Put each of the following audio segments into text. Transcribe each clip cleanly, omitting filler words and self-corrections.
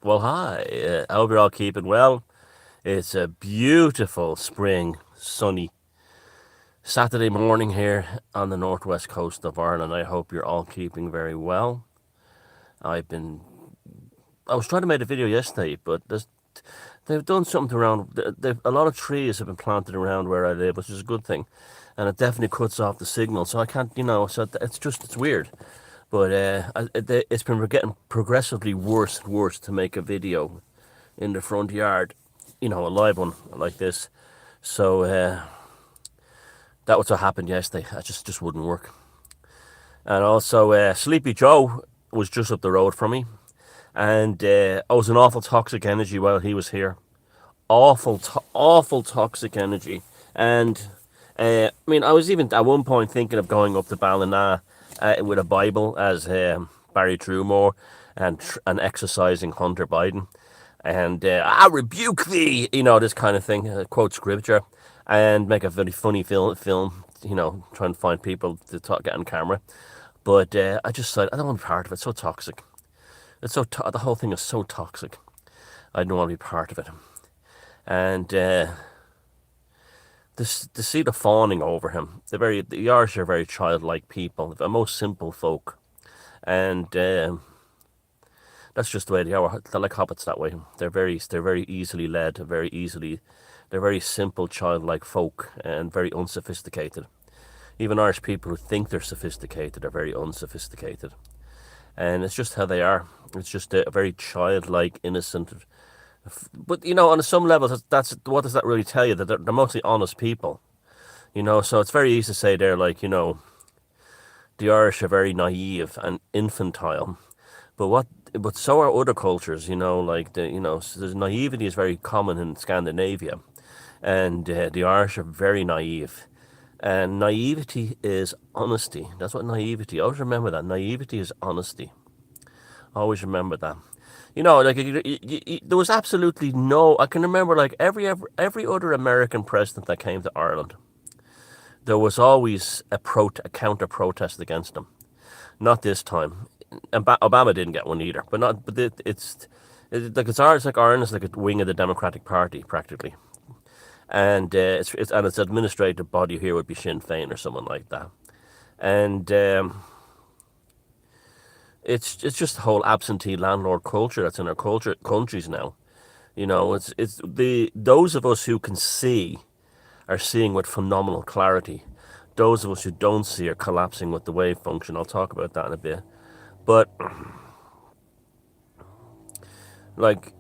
Well, hi. I hope you're all keeping well. It's a beautiful spring, sunny Saturday morning here on the northwest coast of Ireland. I hope you're all keeping very well. I've been. I was trying to make a video yesterday, but they've done something around. A lot of trees have been planted around where I live, which is a good thing, and it definitely cuts off the signal. So I can't, So it's weird. But it's been getting progressively worse and worse to make a video in the front yard, a live one like this. So that was what happened yesterday. I just wouldn't work. And also, Sleepy Joe was just up the road from me, and I was an awful toxic energy while he was here. Awful toxic energy. And I was even at one point thinking of going up to Ballina with a Bible as Barry Trumore and exercising Hunter Biden. And I rebuke thee, this kind of thing, quote scripture, and make a very funny film, trying to find people to get on camera. But I just said, I don't want to be part of it. It's so toxic. The whole thing is so toxic. I don't want to be part of it. And to see the fawning over him, the Irish are very childlike people, the most simple folk. And that's just the way they are. They're like hobbits that way. They're very easily led, they're very simple, childlike folk and very unsophisticated. Even Irish people who think they're sophisticated are very unsophisticated. And it's just how they are. It's just a very childlike, innocent. But, on some levels, that's what does that really tell you? That they're mostly honest people. So it's very easy to say they're like, the Irish are very naive and infantile. But so are other cultures, so there's naivety is very common in Scandinavia, and the Irish are very naive, and naivety is honesty. That's what naivety. Always remember that naivety is honesty. Always remember that. There was absolutely no. I can remember like every other American president that came to Ireland, there was always a counter protest against them. Not this time. And Obama didn't get one either, but not. But it's like Ireland is like a wing of the Democratic Party practically, and its administrative body here would be Sinn Féin or someone like that, and it's just the whole absentee landlord culture that's in our countries now. It's those of us who can see are seeing with phenomenal clarity. Those of us who don't see are collapsing with the wave function. I'll talk about that in a bit. But, like,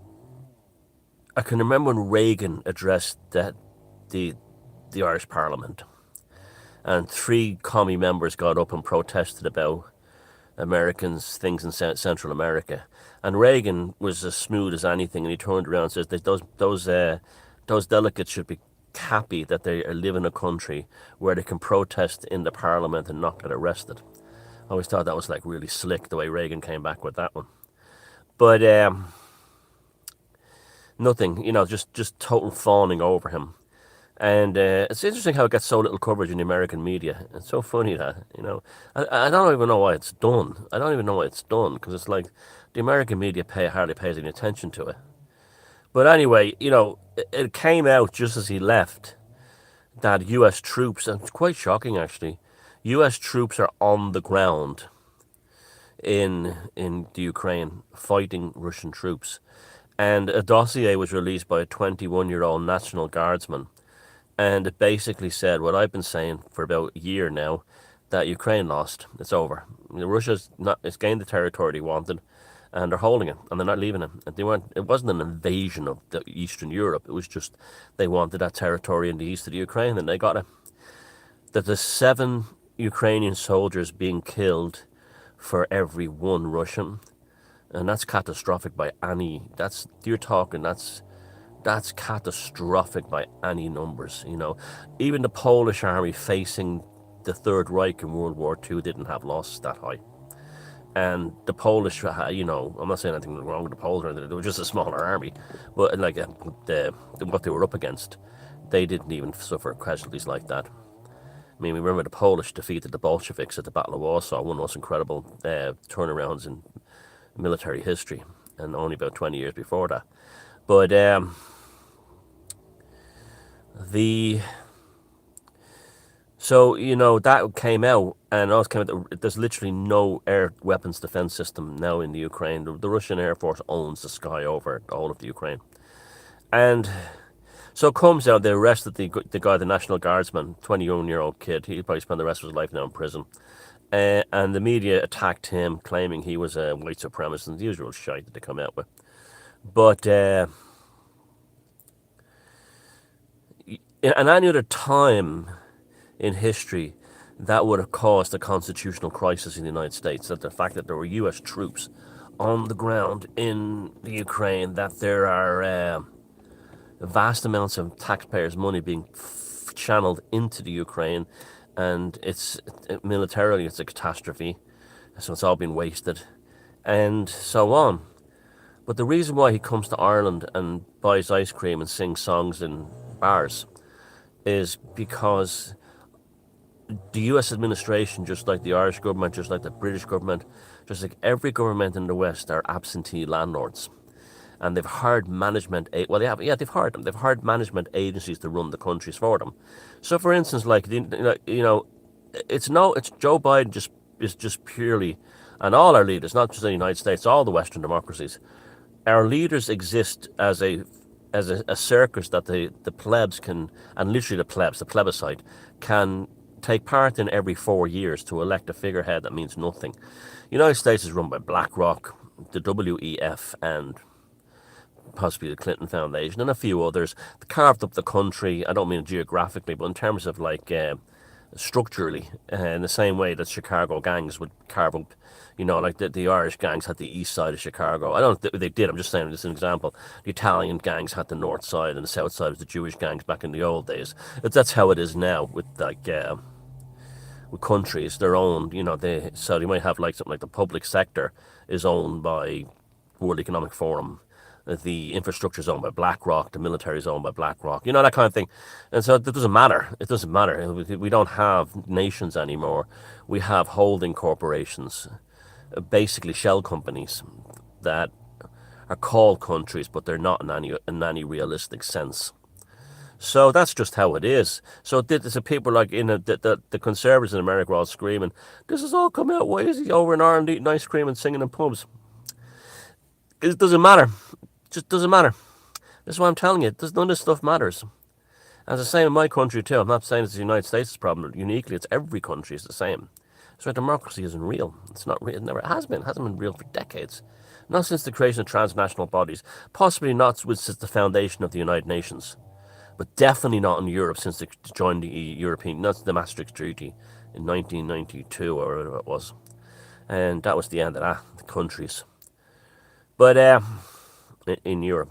I can remember when Reagan addressed the Irish Parliament, and 3 commie members got up and protested about Americans' things in Central America. And Reagan was as smooth as anything, and he turned around and says that those delegates should be happy that they live in a country where they can protest in the Parliament and not get arrested. I always thought that was like really slick the way Reagan came back with that one. But nothing, just total fawning over him. And it's interesting how it gets so little coverage in the American media. It's so funny that, I don't even know why it's done. I don't even know why it's done, because it's like the American media hardly pays any attention to it. But anyway, it came out just as he left that U.S. troops, and it's quite shocking actually, U.S. troops are on the ground in the Ukraine fighting Russian troops. And a dossier was released by a 21-year-old National Guardsman. And it basically said what I've been saying for about a year now, that Ukraine lost. It's over. It's gained the territory they wanted, and they're holding it, and they're not leaving it. It wasn't an invasion of the Eastern Europe. It was just they wanted that territory in the east of the Ukraine, and they got it. That there's 7 Ukrainian soldiers being killed for every 1 Russian, and that's catastrophic by any. That's catastrophic by any numbers. Even the Polish army facing the Third Reich in World War II didn't have losses that high. And the Polish, I'm not saying anything wrong with the Poles or anything. They were just a smaller army, but like what they were up against, they didn't even suffer casualties like that. We remember the Polish defeated the Bolsheviks at the Battle of Warsaw, one of the most incredible turnarounds in military history. and only about 20 years before that. But the so that came out, and also came out that there's literally no air weapons defense system now in the Ukraine. The Russian Air Force owns the sky over all of the Ukraine, and so it comes out they arrested the guy, the National Guardsman, 21-year-old kid. He'll probably spend the rest of his life now in prison. And the media attacked him, claiming he was a white supremacist, and the usual shite that they come out with. But in any other time in history, that would have caused a constitutional crisis in the United States. That the fact that there were U.S. troops on the ground in the Ukraine, that there are vast amounts of taxpayers' money being channeled into the Ukraine, and militarily it's a catastrophe, so it's all been wasted, and so on. But the reason why he comes to Ireland and buys ice cream and sings songs in bars is because the US administration, just like the Irish government, just like the British government, just like every government in the West, are absentee landlords. And they've hired management. Well, they've hired them. They've hired management agencies to run the countries for them. So, for instance, like it's Joe Biden is just purely, and all our leaders, not just the United States, all the Western democracies, our leaders exist as a circus that the plebs can, and literally the plebiscite can take part in every 4 years to elect a figurehead that means nothing. The United States is run by BlackRock, the WEF, and possibly the Clinton Foundation, and a few others. They carved up the country. I don't mean geographically, but in terms of like structurally, in the same way that Chicago gangs would carve up, like the Irish gangs had the east side of Chicago. I don't think they did. I'm just saying this is an example. The Italian gangs had the north side, and the south side was the Jewish gangs back in the old days. That's how it is now with with countries. They're owned. So you might have like something like the public sector is owned by World Economic Forum. The infrastructure is owned by BlackRock, the military is owned by BlackRock, that kind of thing. And so it doesn't matter. It doesn't matter. We don't have nations anymore. We have holding corporations, basically shell companies that are called countries, but they're not in any realistic sense. So that's just how it is. So people like the conservatives in America are all screaming, "This has all come out. Why is he over in Ireland eating ice cream and singing in pubs?" It doesn't matter. Just doesn't matter. This is what I'm telling you. None of this stuff matters. And it's the same in my country too. I'm not saying it's the United States' problem uniquely. It's every country is the same. So democracy isn't real. It's not real. It never has been. It hasn't been real for decades. Not since the creation of transnational bodies. Possibly not since the foundation of the United Nations. But definitely not in Europe since they joined the European, not the Maastricht Treaty in 1992 or whatever it was. And that was the end of that, the countries. But in Europe.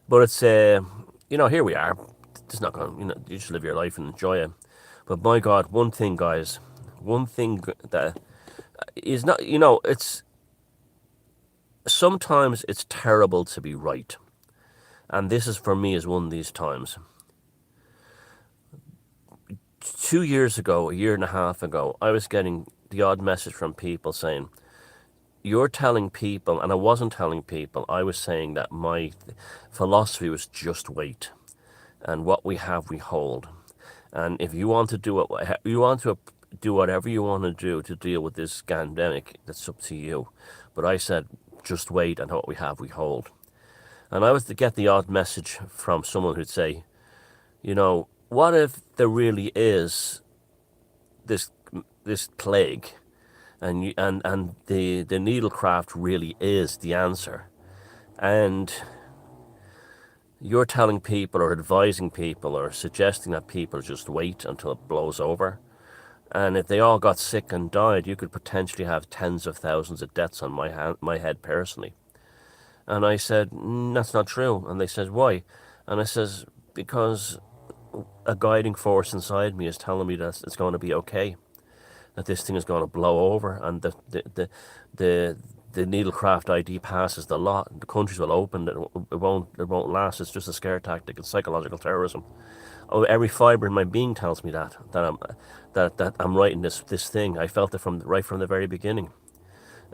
But it's, here we are. It's not going to, you just live your life and enjoy it. But my God, one thing, guys, one thing that is not, it's, sometimes it's terrible to be right. And this is, for me, is one of these times. 2 years ago, a year and a half ago, I was getting the odd message from people saying, "You're telling people," and I wasn't telling people, I was saying that my philosophy was just wait. And what we have, we hold. And if you want to do it, you want to do whatever you want to do to deal with this pandemic, that's up to you. But I said, just wait, and what we have, we hold. And I was to get the odd message from someone who'd say, what if there really is this plague, and the needlecraft really is the answer, and you're telling people or advising people or suggesting that people just wait until it blows over, and if they all got sick and died, you could potentially have tens of thousands of deaths on my head personally. And I said, that's not true. And they said, why? And I says, because a guiding force inside me is telling me that it's going to be okay, that this thing is going to blow over, and the needlecraft ID passes the lot. The countries will open. It won't last. It's just a scare tactic. It's psychological terrorism. Oh, every fiber in my being tells me that I'm writing this thing. I felt it right from the very beginning.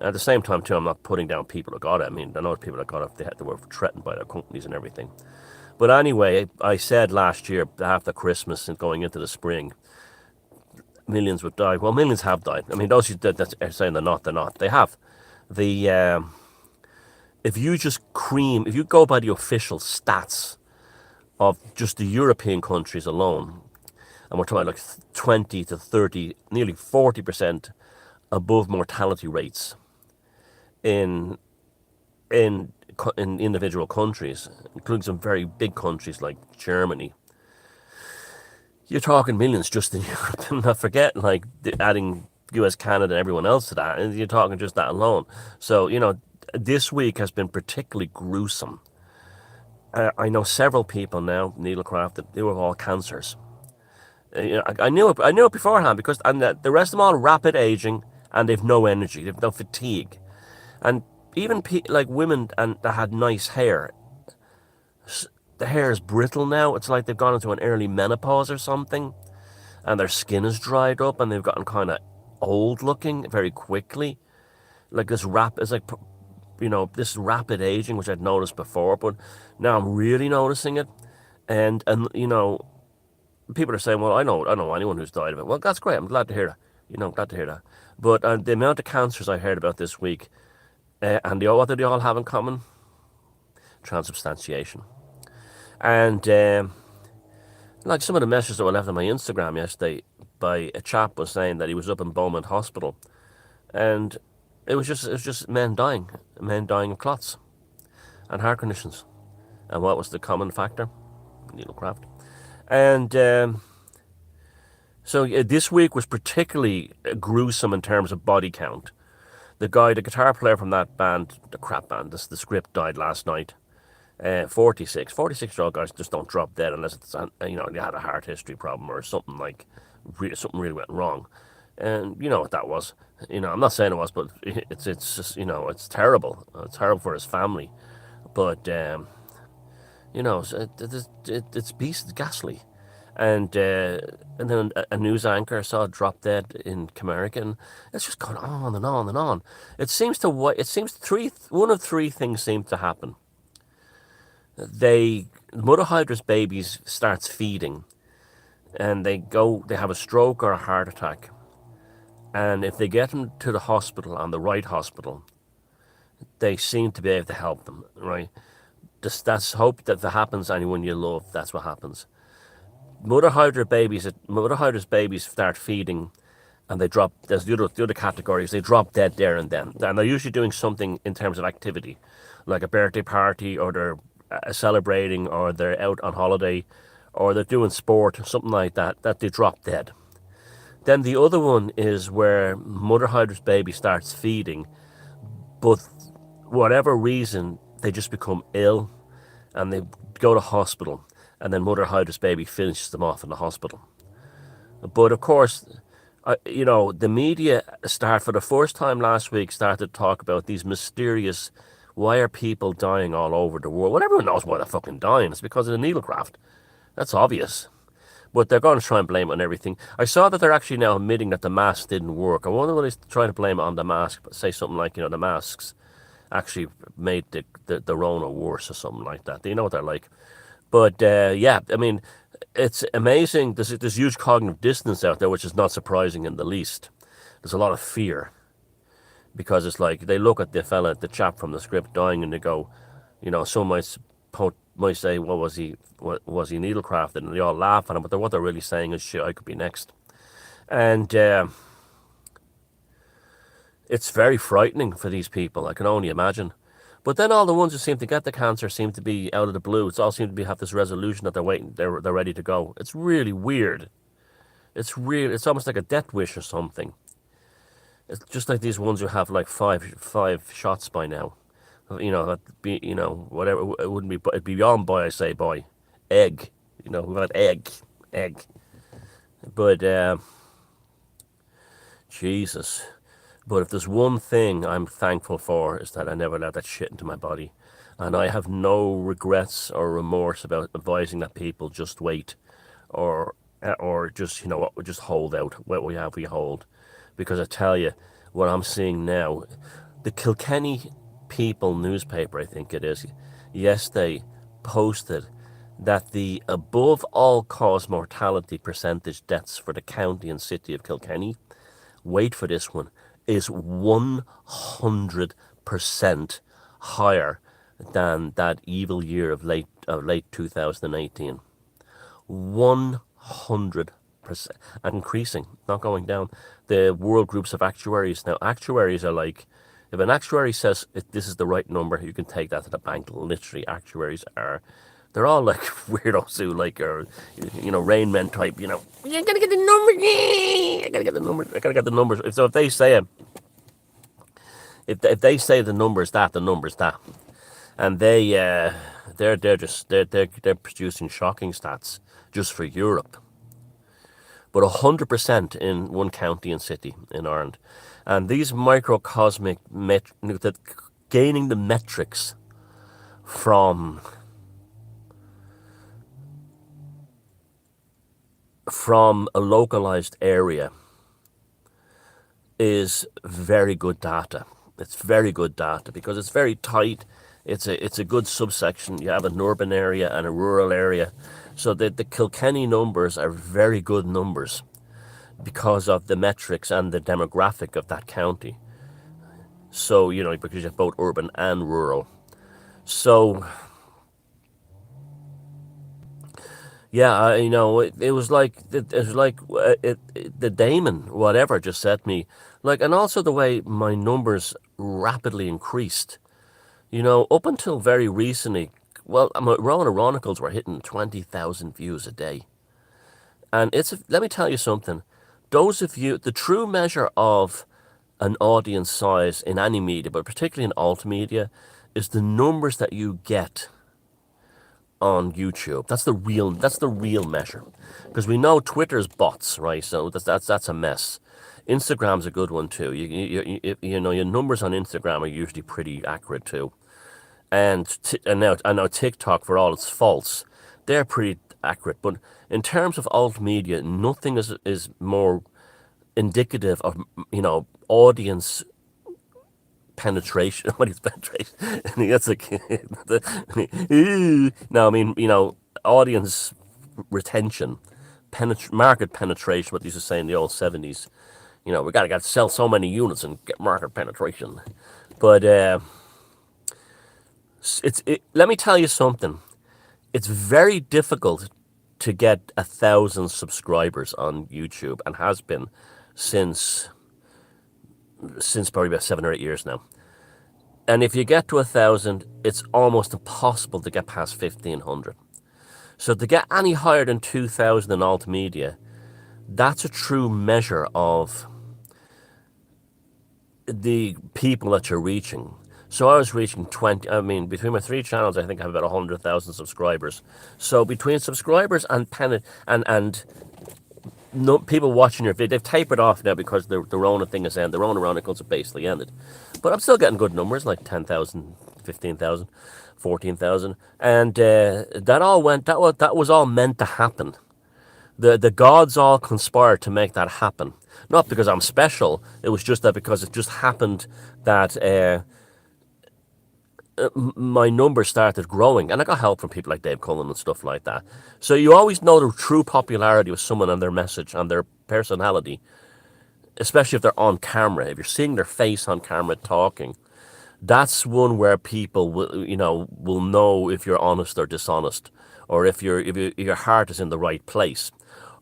At the same time, too, I'm not putting down people that got it. I mean, I know people that got it, they were threatened by their companies and everything. But anyway, I said last year, after Christmas and going into the spring, millions would die. Well, millions have died. I mean, those that are saying they're not, they're not. They have. The If you just if you go by the official stats of just the European countries alone, and we're talking about like 20 to 30, nearly 40% above mortality rates in in in individual countries, including some very big countries like Germany. You're talking millions just in Europe. And not forget, like, adding US, Canada, and everyone else to that, and you're talking just that alone. So, this week has been particularly gruesome. I know several people now, needlecraft, that they were all cancers. I knew it. I knew it beforehand because the rest of them all rapid aging, and they've no energy, they've no fatigue, and even like women and that had nice hair, the hair is brittle now. It's like they've gone into an early menopause or something, and their skin is dried up, and they've gotten kind of old looking very quickly. Like this rapid aging, which I'd noticed before, but now I'm really noticing it. And people are saying, well, I know anyone who's died of it. Well, that's great. I'm glad to hear that. Glad to hear that. But the amount of cancers I heard about this week, and what do they all have in common? Transubstantiation. And like some of the messages that were left on my Instagram yesterday by a chap was saying that he was up in Beaumont Hospital, and it was just men dying of clots and heart conditions. And what was the common factor? Needlecraft. And so this week was particularly gruesome in terms of body count. The guitar player from that band, the crap band, the Script, died last night. 46-year-old guys just don't drop dead unless it's they had a heart history problem or something something really went wrong, and you know what that was. I'm not saying it was, but it's just it's terrible. It's terrible for his family, but it's ghastly. And then a news anchor I saw drop dead in Camerica, and it's just going on and on and on. It seems one of three things seem to happen. Mother Hydra's babies starts feeding, and they have a stroke or a heart attack, and if they get them to the hospital, on the right hospital, they seem to be able to help them, right? That's hope that if it happens to anyone you love, that's what happens. Mother Hydra's babies start feeding, and they drop. There's the other categories. They drop dead there and then, and they're usually doing something in terms of activity, like a birthday party, or they're celebrating, or they're out on holiday, or they're doing sport, something like that. That they drop dead. Then the other one is where Mother Hydra's baby starts feeding, but whatever reason they just become ill, and they go to hospital, and then Mother Hydra's baby finishes them off in the hospital. But of course, the media for the first time last week, started to talk about these mysterious, why are people dying all over the world? Well, everyone knows why they're fucking dying. It's because of the needlecraft. That's obvious. But they're going to try and blame it on everything. I saw that they're actually now admitting that the mask didn't work. I wonder whether they're trying to blame it on the mask, but say something like, the masks actually made the Rona worse or something like that. You know what they're like. But yeah, I mean, it's amazing. There's huge cognitive dissonance out there, which is not surprising in the least. There's a lot of fear, because it's like they look at the chap from the Script dying, and they go, some might say, well, was he needlecrafted? And they all laugh at him, but what they're really saying is, shit, I could be next. And it's very frightening for these people, I can only imagine. But then all the ones who seem to get the cancer seem to be out of the blue. It's all seem to have this resolution that they're waiting, they're ready to go. It's really weird. It's almost like a death wish or something. It's just like these ones who have like five shots by now. That'd be, whatever. It wouldn't be. It'd be beyond boy. I say boy, egg. We've had egg. But Jesus. But if there's one thing I'm thankful for, is that I never let that shit into my body, and I have no regrets or remorse about advising that people just wait, or just just hold out. What we have, we hold. Because I tell you, what I'm seeing now, The Kilkenny People newspaper, I think it is, yesterday posted that the above all cause mortality percentage deaths for the county and city of Kilkenny, wait for this one, is 100% higher than that evil year of late 2018. 100%, and increasing, not going down. The world groups of actuaries now. Actuaries are like, if an actuary says this is the right number, you can take that to the bank. Literally, actuaries are, they're all like weirdos who like are, Rain Man type. You gotta get the numbers. I gotta get the numbers. I gotta get the numbers. So if they say it, if they say the numbers that, the numbers that, and they're producing shocking stats just for Europe, but 100% in one county and city in Ireland, and these microcosmic that gaining the metrics from a localized area is very good data. It's very good data because it's very tight. It's a good subsection. You have an urban area and a rural area. So the Kilkenny numbers are very good numbers because of the metrics and the demographic of that county. So, because you have both urban and rural. So, yeah, it was like the daemon, whatever, just set me like, and also the way my numbers rapidly increased. Up until very recently, well, Rowan Ironicals were hitting 20,000 views a day, and let me tell you something. Those of you, the true measure of an audience size in any media, but particularly in alt media, is the numbers that you get on YouTube. That's the real measure, because we know Twitter's bots, right? So that's a mess. Instagram's a good one too. Your numbers on Instagram are usually pretty accurate too, and now I know TikTok, for all its faults, they're pretty accurate. But in terms of alt media, nothing is more indicative of audience penetration. What is penetration? That's like no, I mean audience retention, market penetration. What they used to say in the old '70s. We got to sell so many units and get market penetration. But let me tell you something. It's very difficult to get 1,000 subscribers on YouTube, and has been since probably about 7 or 8 years now. And if you get to 1,000, it's almost impossible to get past 1,500. So to get any higher than 2,000 in alt media, that's a true measure of the people that you're reaching. So I was reaching 20. I mean, between my three channels, I think I have about 100,000 subscribers. So between subscribers and no, people watching your video, they've tapered off now because the Rona thing is ended. The Rona Chronicles are basically ended. But I'm still getting good numbers, like 10,000, 15,000, 14,000. And that was all meant to happen. The gods all conspired to make that happen. Not because I'm special, it was just that because it just happened that my numbers started growing, and I got help from people like Dave Cullen and stuff like that. So you always know the true popularity of someone and their message and their personality, especially if they're on camera. If you're seeing their face on camera talking, that's one where people will know if you're honest or dishonest, or if your heart is in the right place.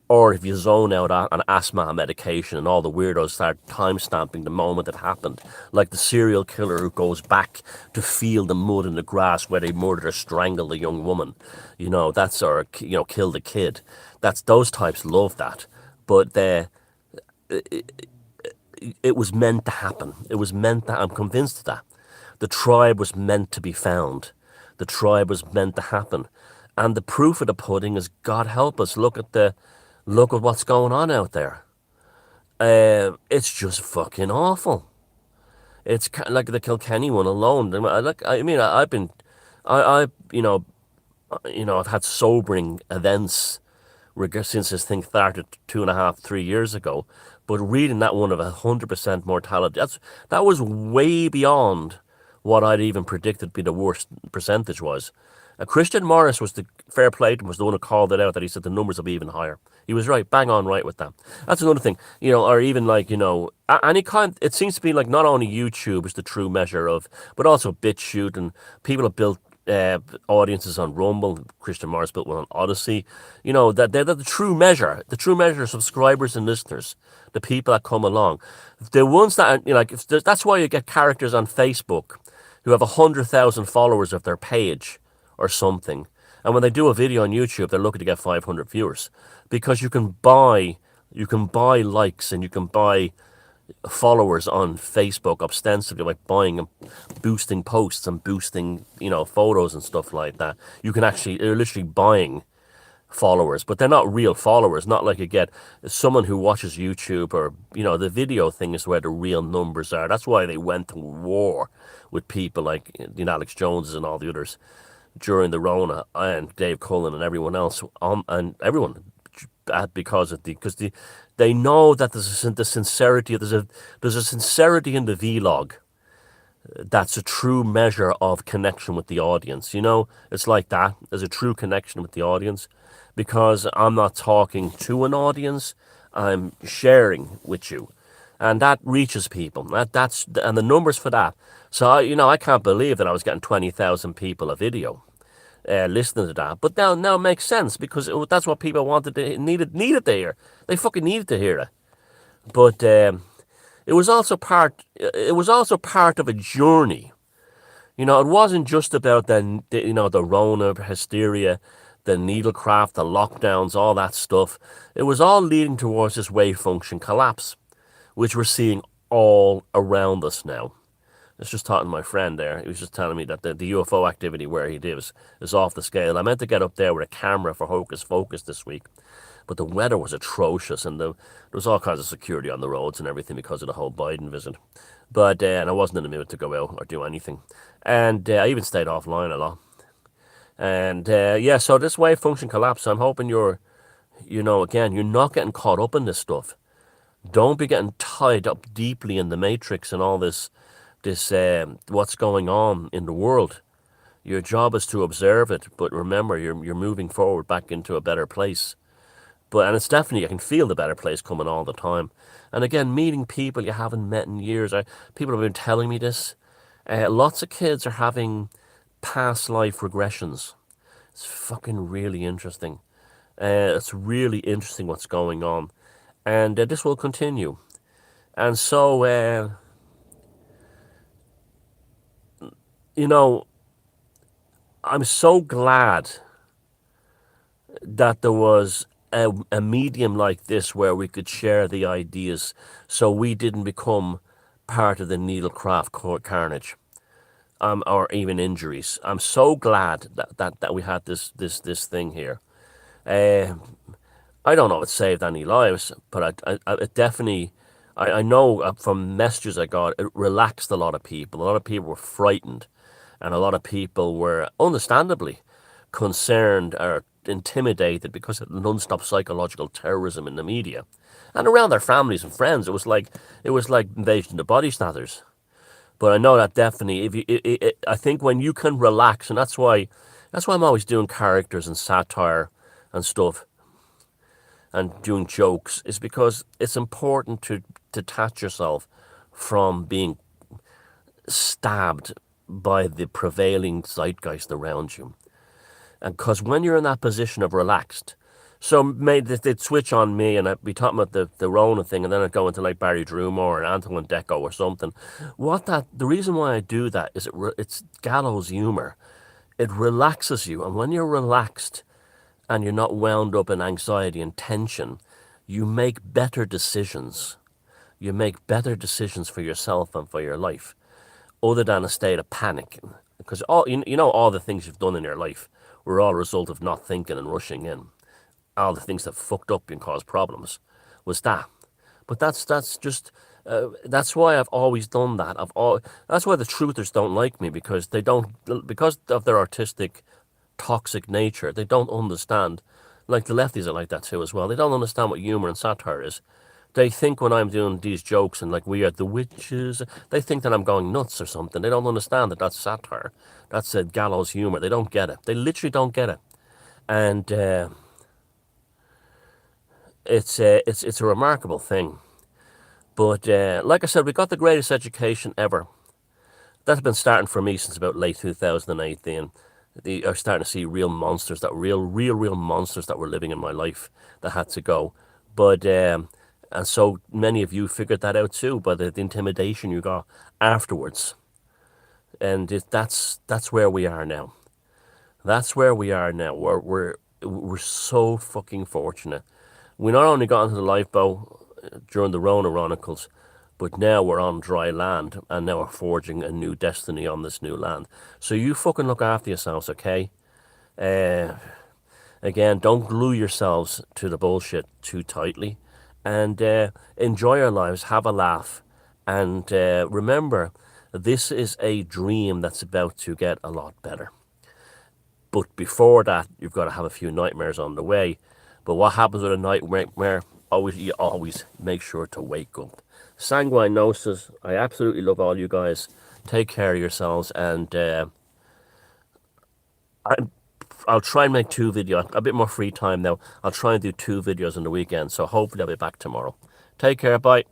Or if you zone out on asthma medication and all the weirdos start time-stamping the moment it happened, like the serial killer who goes back to feel the mud in the grass where they murdered or strangled a young woman, that's, or killed a kid. Those types love that, but it was meant to happen. It was meant that, I'm convinced of that. The tribe was meant to be found. The tribe was meant to happen, and the proof of the pudding is, God help us, look at what's going on out there. It's just fucking awful. It's like the Kilkenny one alone. I've had sobering events since this thing started 2.5, 3 years ago. But reading that one of 100% mortality, that was way beyond what I'd even predicted be the worst percentage was. Christian Morris was the fair play to him, was the one who called it out, that he said the numbers will be even higher. He was right, bang on right with that. That's another thing, or even like, any kind, it seems to be like not only YouTube is the true measure of, but also BitChute, and people have built audiences on Rumble. Christian Morris built one on Odyssey. That they're the true measure of subscribers and listeners, the people that come along. The ones that, that's why you get characters on Facebook who have 100,000 followers of their page or something. And when they do a video on YouTube, they're looking to get 500 viewers, because you can buy likes and you can buy followers on Facebook ostensibly by buying and boosting posts and boosting, photos and stuff like that. They're literally buying followers, but they're not real followers. Not like you get someone who watches YouTube, or, the video thing is where the real numbers are. That's why they went to war with people like, Alex Joneses and all the others during the Rona, and Dave Cullen and everyone else, and everyone, because they know that the sincerity, there's a sincerity in the vlog that's a true measure of connection with the audience. It's like that. There's a true connection with the audience, because I'm not talking to an audience, I'm sharing with you, and that reaches people. And the numbers for that. So I can't believe that I was getting 20,000 people a video listening to that. But now it makes sense, because that's what people needed to hear. They fucking needed to hear it. But it was also part of a journey. It wasn't just about the Rona hysteria, the needlecraft, the lockdowns, all that stuff. It was all leading towards this wave function collapse, which we're seeing all around us now. I was just talking to my friend there. He was just telling me that the UFO activity where he lives is off the scale. I meant to get up there with a camera for Hocus Focus this week, but the weather was atrocious, and there was all kinds of security on the roads and everything because of the whole Biden visit. But and I wasn't in the mood to go out or do anything, and I even stayed offline a lot. And so this wave function collapse, I'm hoping again, you're not getting caught up in this stuff. Don't be getting tied up deeply in the matrix and all this what's going on in the world. Your job is to observe it, but remember, you're moving forward back into a better place. And it's definitely, I can feel the better place coming all the time. And again, meeting people you haven't met in years. People have been telling me this. Lots of kids are having past life regressions. It's fucking really interesting. It's really interesting what's going on. And this will continue. And so, I'm so glad that there was a medium like this where we could share the ideas, so we didn't become part of the needlecraft carnage, or even injuries. I'm so glad that we had this thing here. I don't know if it saved any lives, but it definitely, I know from messages I got, it relaxed a lot of people. A lot of people were frightened, and a lot of people were understandably concerned or intimidated because of the non-stop psychological terrorism in the media and around their families and friends. It was like Invasion of the Body Snatchers. But I know that definitely, I think when you can relax, and that's why I'm always doing characters and satire and stuff and doing jokes, is because it's important to detach yourself from being stabbed by the prevailing zeitgeist around you. And because when you're in that position of relaxed, so they'd switch on me, and I'd be talking about the Rona thing, and then I'd go into like Barry Drumore or Antoine Deco or something. The reason why I do that is it's gallows humor. It relaxes you, and when you're relaxed and you're not wound up in anxiety and tension, you make better decisions. You make better decisions for yourself and for your life, other than a state of panic. Because all the things you've done in your life were all a result of not thinking and rushing in. All the things that fucked up and caused problems was that. But that's that's why I've always done that. That's why the truthers don't like me, because because of their artistic, toxic nature. They don't understand. Like the lefties are like that too as well. They don't understand what humor and satire is. They think when I'm doing these jokes and like we are the witches, they think that I'm going nuts or something. They don't understand that that's satire. That's a gallows humor. They don't get it. They literally don't get it. And it's a remarkable thing. But like I said, we got the greatest education ever. That's been starting for me since about late 2018. They are starting to see real monsters, that real monsters that were living in my life that had to go. But and so many of you figured that out too by the intimidation you got afterwards. And that's where we are now. That's where we are now. We're so fucking fortunate. We not only got into the lifeboat during the Rona Chronicles, but now we're on dry land and now we're forging a new destiny on this new land. So you fucking look after yourselves, okay? Uh, Again, don't glue yourselves to the bullshit too tightly, and enjoy your lives, have a laugh, and remember, this is a dream that's about to get a lot better. But before that, you've got to have a few nightmares on the way. But what happens with a nightmare? You always make sure to wake up. Sanguine Gnosis, I absolutely love all you guys. Take care of yourselves, and I, I'll try and make 2 videos. A bit more free time now. I'll try and do 2 videos on the weekend, so hopefully I'll be back tomorrow. Take care, bye.